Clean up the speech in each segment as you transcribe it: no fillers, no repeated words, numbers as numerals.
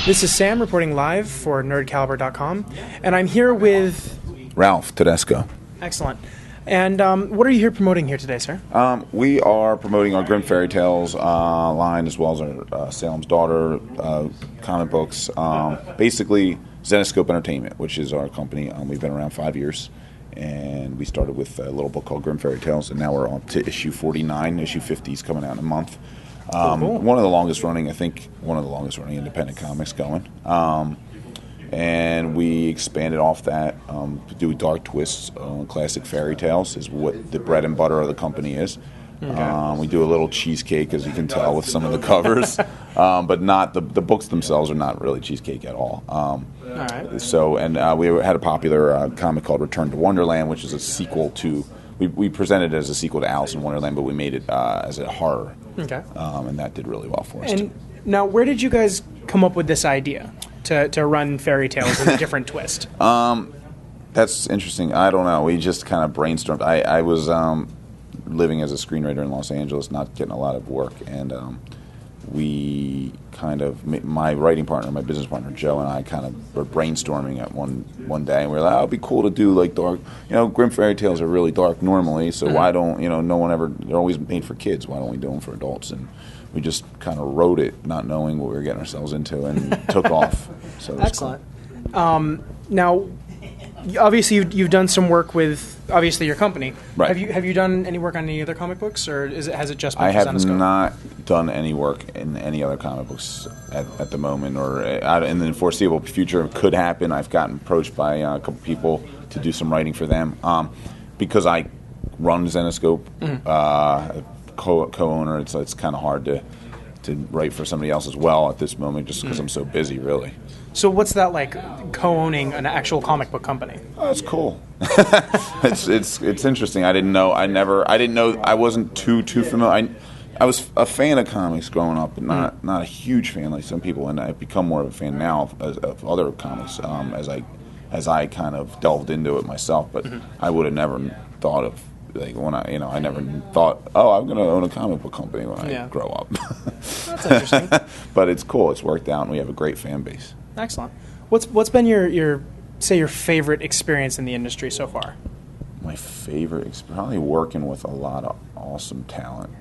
This is Sam reporting live for nerdcaliber.com, and I'm here with Ralph Tedesco. Excellent. And what are you here promoting here today, sir? We are promoting our Grimm Fairy Tales line, as well as our Salem's Daughter comic books. Basically, Zenescope Entertainment, which is our company. We've been around 5 years, and we started with a little book called Grimm Fairy Tales, and now we're on to issue 49. Issue 50 is coming out in a month. Cool. One of the longest running independent comics going. And we expanded off that to do dark twists on classic fairy tales is what the bread and butter of the company is. Okay. We do a little cheesecake, as you can tell with some of the covers, but not the books themselves are not really cheesecake at all. All right. So, and we had a popular comic called Return to Wonderland, which is a sequel to. We presented it as a sequel to Alice in Wonderland, but we made it as a horror. Okay. And that did really well for us. And now, where did you guys come up with this idea to run fairy tales in a different twist? That's interesting. I don't know. We just kind of brainstormed. I was living as a screenwriter in Los Angeles, not getting a lot of work, and we kind of, my writing partner, my business partner Joe, and I kind of were brainstorming at one day, and we were like, oh, it'd be cool to do like dark, Grimm fairy tales are really dark normally, so why don't, no one ever, they're always made for kids, why don't we do them for adults? And we just kind of wrote it, not knowing what we were getting ourselves into, and took off. So it was excellent. Cool. Now, obviously, you've done some work with obviously your company. Right. Have you done any work on any other comic books, or has it just been? I have Zenescope? not done any work in any other comic books at the moment, or in the foreseeable future. It could happen. I've gotten approached by a couple people to do some writing for them because I run Zenescope, co-owner. It's kind of hard to write for somebody else as well at this moment, just because I'm so busy, really. So what's that like, co-owning an actual comic book company? Oh, it's cool. it's interesting. I didn't know. I wasn't too familiar. I was a fan of comics growing up, but not a huge fan like some people. And I've become more of a fan now of other comics as I kind of delved into it myself. But I would have never thought of. Like when I never thought, I'm going to own a comic book company when I grow up. That's interesting. But it's cool. It's worked out, and we have a great fan base. Excellent. What's been your favorite experience in the industry so far? My favorite is probably working with a lot of awesome talent.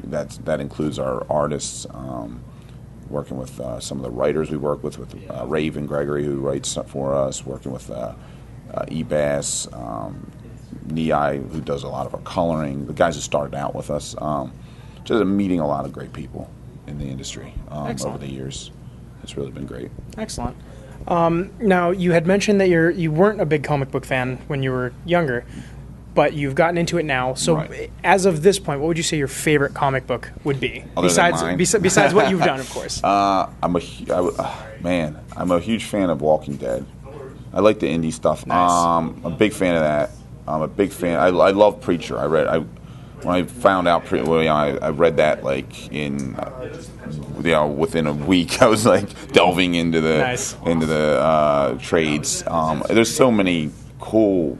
That includes our artists. Working with some of the writers we work with Raven Gregory, who writes for us. Working with E-Bass. Nei, who does a lot of our coloring, the guys who started out with us. Just meeting a lot of great people in the industry over the years. It's really been great. Excellent. Now, you had mentioned that you weren't a big comic book fan when you were younger, but you've gotten into it now. So, as of this point, what would you say your favorite comic book would be? Besides what you've done, of course. I'm a huge fan of Walking Dead. I like the indie stuff. Nice. I'm a big fan of that. I'm a big fan. I love Preacher. When I found out, I read that like in, within a week. I was like delving into the trades. There's so many cool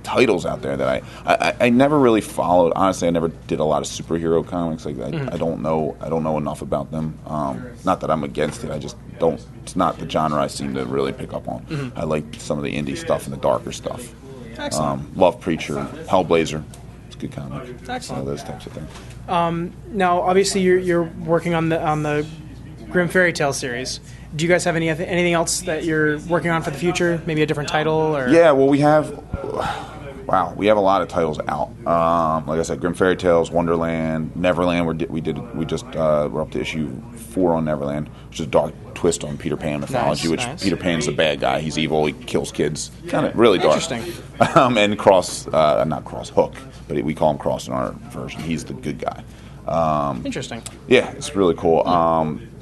titles out there that I never really followed. Honestly, I never did a lot of superhero comics. Like I don't know enough about them. Not that I'm against it. I just don't. It's not the genre I seem to really pick up on. I like some of the indie stuff and the darker stuff. Excellent. Love Preacher, Hellblazer. It's a good comic. Excellent. Those types of things. Now, obviously, you're working on the Grimm Fairy Tale series. Do you guys have anything else that you're working on for the future? Maybe a different title? Or? Yeah, well, we have a lot of titles out. Like I said, Grimm Fairy Tales, Wonderland, Neverland. We're up to issue 4 on Neverland, which is a dark twist on Peter Pan mythology. Nice. Peter Pan's the bad guy. He's evil. He kills kids. Kind of really dark. Interesting. And Hook, but we call him Cross in our version. He's the good guy. Interesting. Yeah, it's really cool.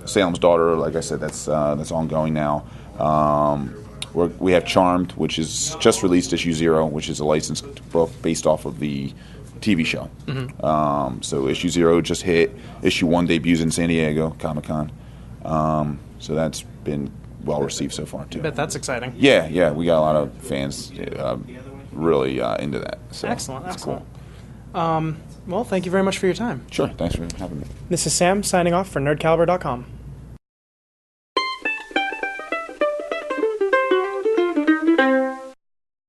Salem's Daughter, like I said, that's ongoing now. We have Charmed, which is just released issue 0, which is a licensed book based off of the TV show. So issue 0 just hit. Issue 1 debuts in San Diego Comic-Con. So that's been well received so far too. I bet that's exciting. Yeah, we got a lot of fans really into that. So excellent. Cool. Well, thank you very much for your time. Sure, thanks for having me. This is Sam signing off for nerdcaliber.com.